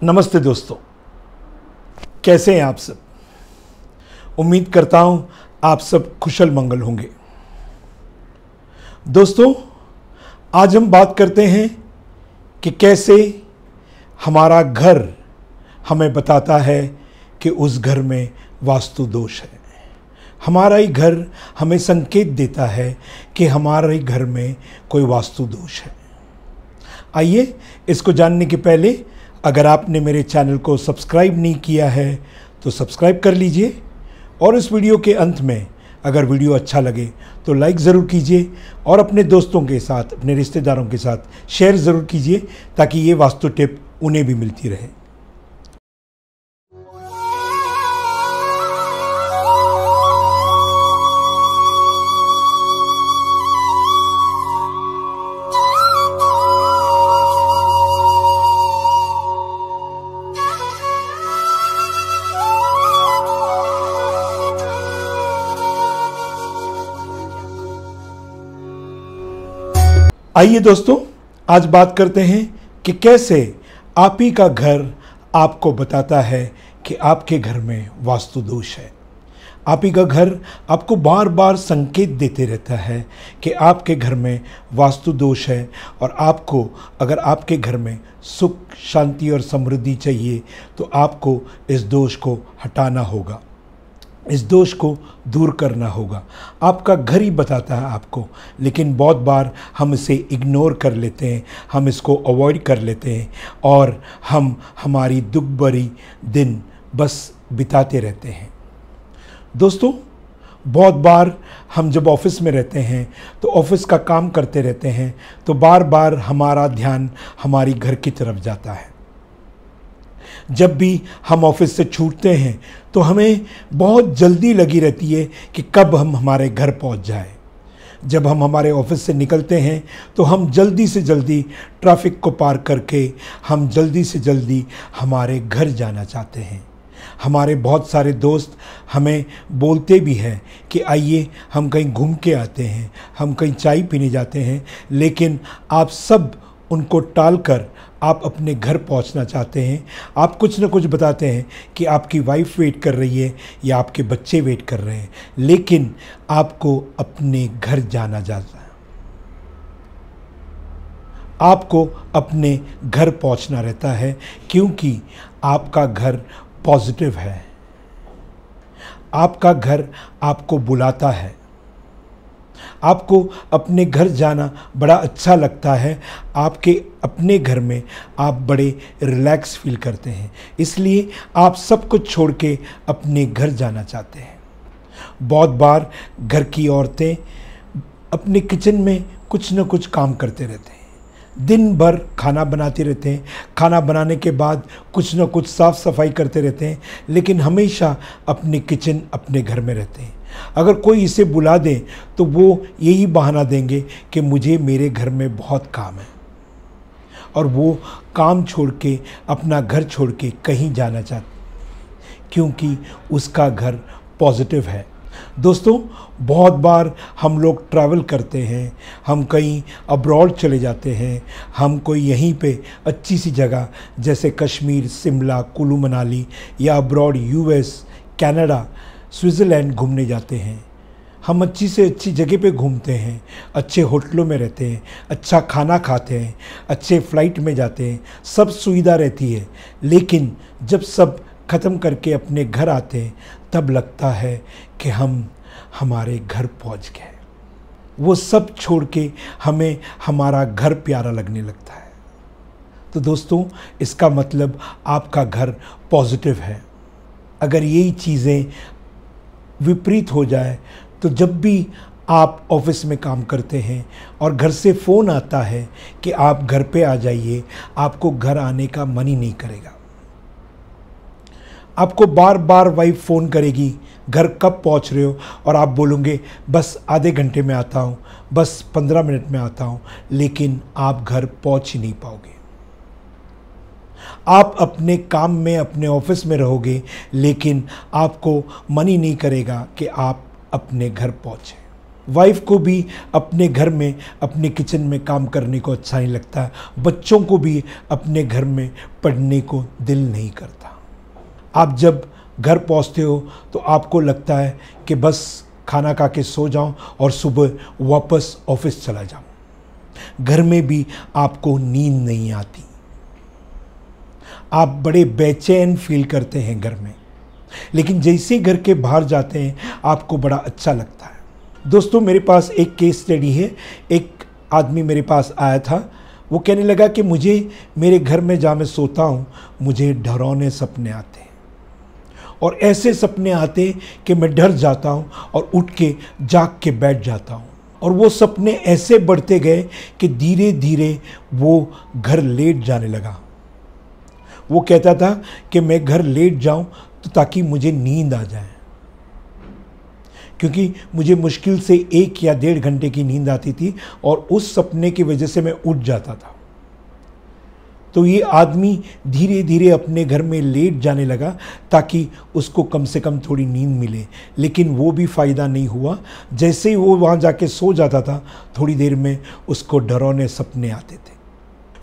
नमस्ते दोस्तों, कैसे हैं आप सब। उम्मीद करता हूं आप सब कुशल मंगल होंगे। दोस्तों, आज हम बात करते हैं कि कैसे हमारा घर हमें बताता है कि उस घर में वास्तु दोष है। हमारा ही घर हमें संकेत देता है कि हमारे ही घर में कोई वास्तु दोष है। आइए, इसको जानने के पहले अगर आपने मेरे चैनल को सब्सक्राइब नहीं किया है तो सब्सक्राइब कर लीजिए, और इस वीडियो के अंत में अगर वीडियो अच्छा लगे तो लाइक ज़रूर कीजिए और अपने दोस्तों के साथ, अपने रिश्तेदारों के साथ शेयर ज़रूर कीजिए ताकि ये वास्तु टिप उन्हें भी मिलती रहे। आइए दोस्तों, आज बात करते हैं कि कैसे आप ही का घर आपको बताता है कि आपके घर में वास्तु दोष है। आप ही का घर आपको बार बार संकेत देते रहता है कि आपके घर में वास्तु दोष है, और आपको अगर आपके घर में सुख, शांति और समृद्धि चाहिए तो आपको इस दोष को हटाना होगा, इस दोष को दूर करना होगा। आपका घर ही बताता है आपको, लेकिन बहुत बार हम इसे इग्नोर कर लेते हैं, हम इसको अवॉइड कर लेते हैं और हम हमारी दुख भरी दिन बस बिताते रहते हैं। दोस्तों, बहुत बार हम जब ऑफिस में रहते हैं तो ऑफिस का काम करते रहते हैं तो बार बार हमारा ध्यान हमारी घर की तरफ जाता है। जब भी हम ऑफिस से छूटते हैं तो हमें बहुत जल्दी लगी रहती है कि कब हम हमारे घर पहुंच जाएं। जब हम हमारे ऑफिस से निकलते हैं तो हम जल्दी से जल्दी ट्रैफिक को पार करके हम जल्दी से जल्दी हमारे घर जाना चाहते हैं। हमारे बहुत सारे दोस्त हमें बोलते भी हैं कि आइए हम कहीं घूम के आते हैं, हम कहीं चाय पीने जाते हैं, लेकिन आप सब उनको टालकर आप अपने घर पहुंचना चाहते हैं। आप कुछ न कुछ बताते हैं कि आपकी वाइफ वेट कर रही है या आपके बच्चे वेट कर रहे हैं, लेकिन आपको अपने घर जाना जाता है, आपको अपने घर पहुंचना रहता है, क्योंकि आपका घर पॉजिटिव है। आपका घर आपको बुलाता है, आपको अपने घर जाना बड़ा अच्छा लगता है। आपके अपने घर में आप बड़े रिलैक्स फील करते हैं, इसलिए आप सब कुछ छोड़ के अपने घर जाना चाहते हैं। बहुत बार घर की औरतें अपने किचन में कुछ न कुछ काम करते रहते हैं, दिन भर खाना बनाते रहते हैं, खाना बनाने के बाद कुछ न कुछ साफ़ सफाई करते रहते हैं, लेकिन हमेशा अपने किचन अपने घर में रहते हैं। अगर कोई इसे बुला दे तो वो यही बहाना देंगे कि मुझे मेरे घर में बहुत काम है, और वो काम छोड़ के, अपना घर छोड़ के कहीं जाना चाहते, क्योंकि उसका घर पॉजिटिव है। दोस्तों, बहुत बार हम लोग ट्रैवल करते हैं, हम कहीं अब्रॉड चले जाते हैं, हम कोई यहीं पे अच्छी सी जगह जैसे कश्मीर, शिमला, कुल्लू मनाली या अब्रॉड यूएस, कनाडा, स्विट्ज़रलैंड घूमने जाते हैं। हम अच्छी से अच्छी जगह पे घूमते हैं, अच्छे होटलों में रहते हैं, अच्छा खाना खाते हैं, अच्छे फ़्लाइट में जाते हैं, सब सुविधा रहती है, लेकिन जब सब ख़त्म करके अपने घर आते हैं तब लगता है कि हम हमारे घर पहुंच गए। वो सब छोड़ के हमें हमारा घर प्यारा लगने लगता है। तो दोस्तों, इसका मतलब आपका घर पॉजिटिव है। अगर यही चीज़ें विपरीत हो जाए तो जब भी आप ऑफिस में काम करते हैं और घर से फ़ोन आता है कि आप घर पे आ जाइए, आपको घर आने का मन ही नहीं करेगा। आपको बार बार वाइफ फ़ोन करेगी, घर कब पहुंच रहे हो, और आप बोलोगे बस आधे घंटे में आता हूं, बस 15 मिनट में आता हूं, लेकिन आप घर पहुंच ही नहीं पाओगे। आप अपने काम में, अपने ऑफिस में रहोगे, लेकिन आपको मन ही नहीं करेगा कि आप अपने घर पहुंचे। वाइफ को भी अपने घर में अपने किचन में काम करने को अच्छा नहीं लगता, बच्चों को भी अपने घर में पढ़ने को दिल नहीं करता। आप जब घर पहुंचते हो तो आपको लगता है कि बस खाना खा के सो जाऊं और सुबह वापस ऑफिस चला जाऊं। घर में भी आपको नींद नहीं आती, आप बड़े बेचैन फील करते हैं घर में। लेकिन जैसे घर के बाहर जाते हैं आपको बड़ा अच्छा लगता है। दोस्तों, मेरे पास एक केस स्टडी है। एक आदमी मेरे पास आया था, वो कहने लगा कि मुझे मेरे घर में जहाँ मैं सोता हूँ मुझे डरावने सपने आते हैं और ऐसे सपने आते कि मैं डर जाता हूँ और उठ के जाग के बैठ जाता हूँ। और वो सपने ऐसे बढ़ते गए कि धीरे धीरे वो घर लेट जाने लगा। वो कहता था कि मैं घर लेट जाऊं तो ताकि मुझे नींद आ जाए, क्योंकि मुझे मुश्किल से 1 या 1.5 घंटे की नींद आती थी और उस सपने की वजह से मैं उठ जाता था। तो ये आदमी धीरे धीरे अपने घर में लेट जाने लगा ताकि उसको कम से कम थोड़ी नींद मिले, लेकिन वो भी फ़ायदा नहीं हुआ। जैसे ही वो वहाँ जाके सो जाता था थोड़ी देर में उसको डरावने सपने आते थे।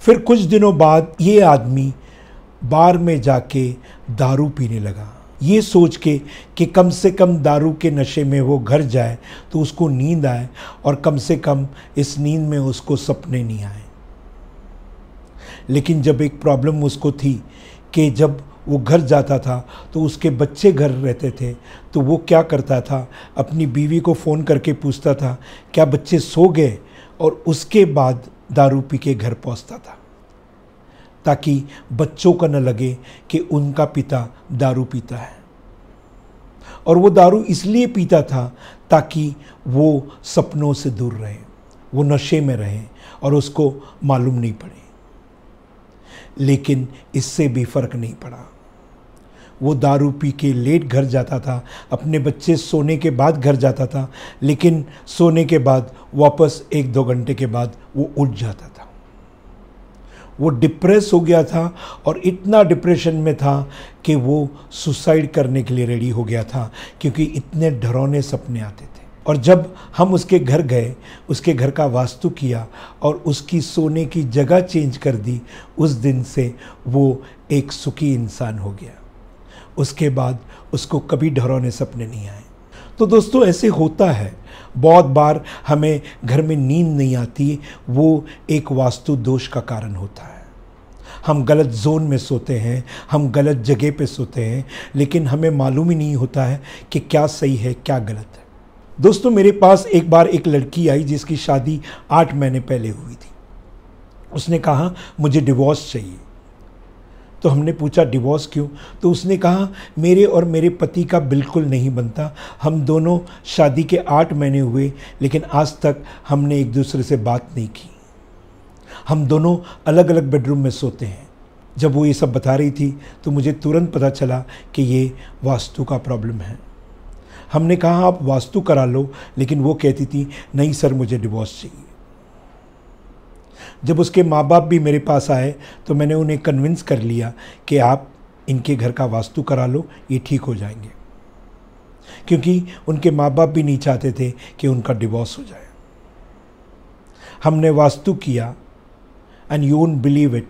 फिर कुछ दिनों बाद ये आदमी बार में जाके दारू पीने लगा, ये सोच के कि कम से कम दारू के नशे में वो घर जाए तो उसको नींद आए और कम से कम इस नींद में उसको सपने नहीं आए। लेकिन जब एक प्रॉब्लम उसको थी कि जब वो घर जाता था तो उसके बच्चे घर रहते थे, तो वो क्या करता था, अपनी बीवी को फ़ोन करके पूछता था क्या बच्चे सो गए, और उसके बाद दारू पी के घर पहुंचता था ताकि बच्चों को न लगे कि उनका पिता दारू पीता है। और वो दारू इसलिए पीता था ताकि वो सपनों से दूर रहे, वो नशे में रहे और उसको मालूम नहीं पड़े। लेकिन इससे भी फर्क नहीं पड़ा। वो दारू पी के लेट घर जाता था, अपने बच्चे सोने के बाद घर जाता था, लेकिन सोने के बाद वापस 1-2 घंटे के बाद वो उठ जाता था। वो डिप्रेस हो गया था और इतना डिप्रेशन में था कि वो सुसाइड करने के लिए रेडी हो गया था, क्योंकि इतने डरावने सपने आते थे। और जब हम उसके घर गए, उसके घर का वास्तु किया और उसकी सोने की जगह चेंज कर दी, उस दिन से वो एक सुखी इंसान हो गया। उसके बाद उसको कभी डरावने सपने नहीं आए। तो दोस्तों, ऐसे होता है, बहुत बार हमें घर में नींद नहीं आती, वो एक वास्तु दोष का कारण होता है। हम गलत जोन में सोते हैं, हम गलत जगह पे सोते हैं, लेकिन हमें मालूम ही नहीं होता है कि क्या सही है क्या गलत है। दोस्तों, मेरे पास एक बार एक लड़की आई जिसकी शादी 8 महीने पहले हुई थी। उसने कहा मुझे डिवोर्स चाहिए। तो हमने पूछा डिवोर्स क्यों? तो उसने कहा मेरे और मेरे पति का बिल्कुल नहीं बनता, हम दोनों शादी के 8 महीने हुए लेकिन आज तक हमने एक दूसरे से बात नहीं की, हम दोनों अलग अलग बेडरूम में सोते हैं। जब वो ये सब बता रही थी तो मुझे तुरंत पता चला कि ये वास्तु का प्रॉब्लम है। हमने कहा आप वास्तु करा लो, लेकिन वो कहती थी नहीं सर मुझे डिवोर्स चाहिए। जब उसके माँ बाप भी मेरे पास आए तो मैंने उन्हें कन्विंस कर लिया कि आप इनके घर का वास्तु करा लो, ये ठीक हो जाएंगे, क्योंकि उनके माँ बाप भी नहीं चाहते थे कि उनका डिवोर्स हो जाए। हमने वास्तु किया and you won't believe it,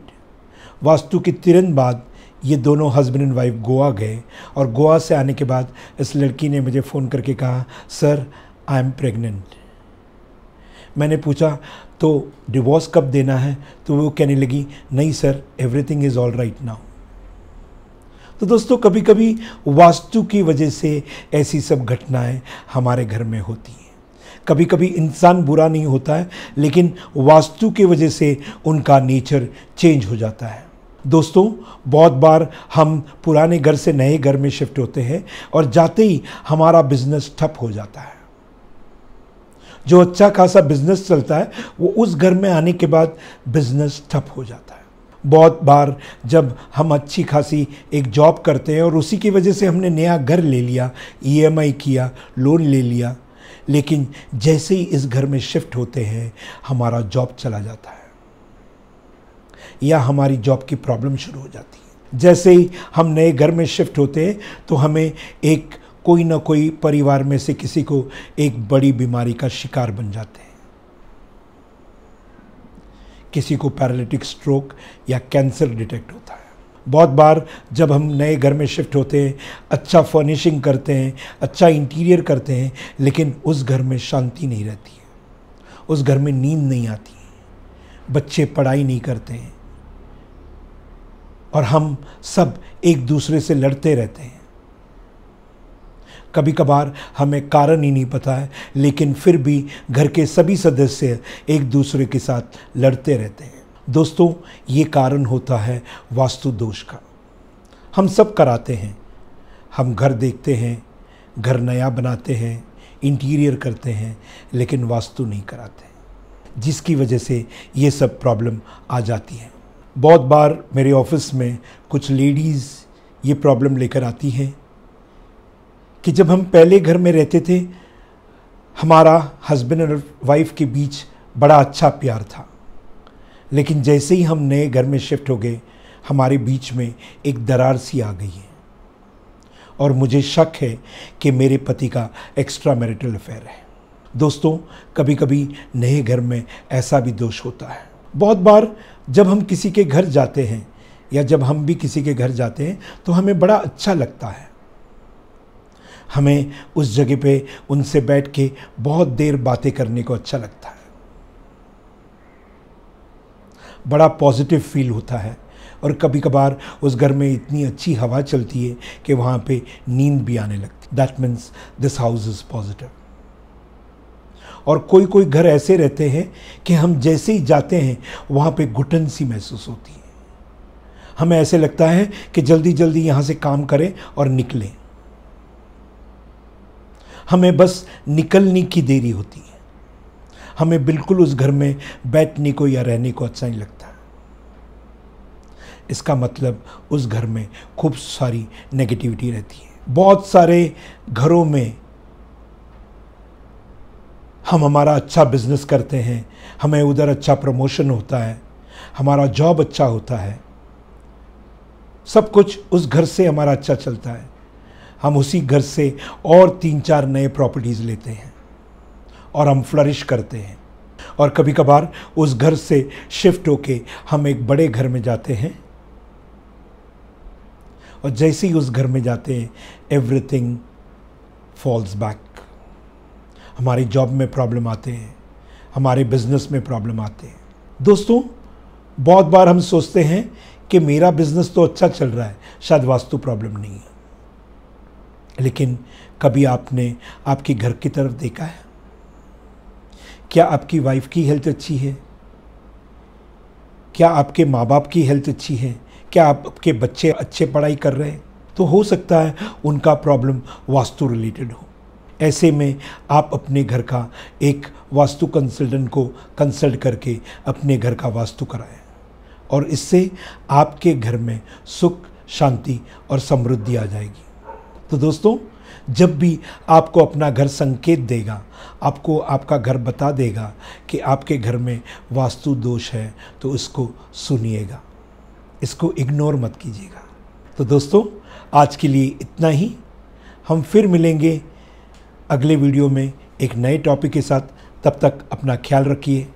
vastu के तुरंत बाद ये दोनों हस्बैंड एंड वाइफ गोवा गए और गोवा से आने के बाद इस लड़की ने मुझे फ़ोन करके कहा सर आई एम प्रेग्नेंट। मैंने पूछा तो डिवोर्स कब देना है? तो वो कहने लगी नहीं sir everything is all right now. तो दोस्तों, कभी कभी वास्तु की वजह से ऐसी सब घटनाएं हमारे घर में होती हैं। कभी कभी इंसान बुरा नहीं होता है, लेकिन वास्तु की वजह से उनका नेचर चेंज हो जाता है। दोस्तों, बहुत बार हम पुराने घर से नए घर में शिफ्ट होते हैं और जाते ही हमारा बिजनेस ठप हो जाता है। जो अच्छा खासा बिजनेस चलता है वो उस घर में आने के बाद बिजनेस ठप हो जाता है। बहुत बार जब हम अच्छी खासी एक जॉब करते हैं और उसी की वजह से हमने नया घर ले लिया, EMI किया, लोन ले लिया, लेकिन जैसे ही इस घर में शिफ्ट होते हैं हमारा जॉब चला जाता है या हमारी जॉब की प्रॉब्लम शुरू हो जाती है। जैसे ही हम नए घर में शिफ्ट होते हैं तो हमें एक कोई ना कोई परिवार में से किसी को एक बड़ी बीमारी का शिकार बन जाते हैं। किसी को पैरालिटिक स्ट्रोक या कैंसर डिटेक्ट होता है। बहुत बार जब हम नए घर में शिफ्ट होते हैं, अच्छा फर्निशिंग करते हैं, अच्छा इंटीरियर करते हैं, लेकिन उस घर में शांति नहीं रहती है, उस घर में नींद नहीं आती है, बच्चे पढ़ाई नहीं करते हैं और हम सब एक दूसरे से लड़ते रहते हैं। कभी कभार हमें कारण ही नहीं पता है, लेकिन फिर भी घर के सभी सदस्य एक दूसरे के साथ लड़ते रहते हैं। दोस्तों, ये कारण होता है वास्तु दोष का। हम सब कराते हैं, हम घर देखते हैं, घर नया बनाते हैं, इंटीरियर करते हैं, लेकिन वास्तु नहीं कराते, जिसकी वजह से ये सब प्रॉब्लम आ जाती है। बहुत बार मेरे ऑफिस में कुछ लेडीज़ ये प्रॉब्लम लेकर आती हैं कि जब हम पहले घर में रहते थे, हमारा हस्बैंड और वाइफ के बीच बड़ा अच्छा प्यार था, लेकिन जैसे ही हम नए घर में शिफ्ट हो गए, हमारे बीच में एक दरार सी आ गई है और मुझे शक है कि मेरे पति का एक्स्ट्रा मैरिटल अफेयर है। दोस्तों, कभी कभी नए घर में ऐसा भी दोष होता है। बहुत बार जब हम किसी के घर जाते हैं या जब हम भी किसी के घर जाते हैं तो हमें बड़ा अच्छा लगता है। हमें उस जगह पे उनसे बैठ के बहुत देर बातें करने को अच्छा लगता है, बड़ा पॉजिटिव फील होता है और कभी कभार उस घर में इतनी अच्छी हवा चलती है कि वहाँ पे नींद भी आने लगती। That means this house is positive. और कोई कोई घर ऐसे रहते हैं कि हम जैसे ही जाते हैं वहाँ पे घुटन सी महसूस होती है। हमें ऐसे लगता है कि जल्दी जल्दी यहाँ से काम करें और निकलें। हमें बस निकलने की देरी होती है, हमें बिल्कुल उस घर में बैठने को या रहने को अच्छा नहीं लगता। इसका मतलब उस घर में खूब सारी नेगेटिविटी रहती है। बहुत सारे घरों में हम हमारा अच्छा बिजनेस करते हैं, हमें उधर अच्छा प्रमोशन होता है, हमारा जॉब अच्छा होता है, सब कुछ उस घर से हमारा अच्छा चलता है। हम उसी घर से और 3-4 नए प्रॉपर्टीज़ लेते हैं और हम फ्लरिश करते हैं। और कभी कभार उस घर से शिफ्ट होके हम एक बड़े घर में जाते हैं और जैसे ही उस घर में जाते हैं एवरीथिंग फॉल्स बैक। हमारी जॉब में प्रॉब्लम आते हैं, हमारे बिजनेस में प्रॉब्लम आते हैं। दोस्तों, बहुत बार हम सोचते हैं कि मेरा बिजनेस तो अच्छा चल रहा है, शायद वास्तु प्रॉब्लम नहीं है। लेकिन कभी आपने आपके घर की तरफ देखा है? क्या आपकी वाइफ की हेल्थ अच्छी है? क्या आपके माँ बाप की हेल्थ अच्छी है? क्या आपके बच्चे अच्छे पढ़ाई कर रहे हैं? तो हो सकता है उनका प्रॉब्लम वास्तु रिलेटेड हो। ऐसे में आप अपने घर का एक वास्तु कंसल्टेंट को कंसल्ट करके अपने घर का वास्तु कराएं और इससे आपके घर में सुख, शांति और समृद्धि आ जाएगी। तो दोस्तों, जब भी आपको अपना घर संकेत देगा, आपको आपका घर बता देगा कि आपके घर में वास्तु दोष है, तो इसको सुनिएगा, इसको इग्नोर मत कीजिएगा। तो दोस्तों, आज के लिए इतना ही। हम फिर मिलेंगे अगले वीडियो में एक नए टॉपिक के साथ। तब तक अपना ख्याल रखिए।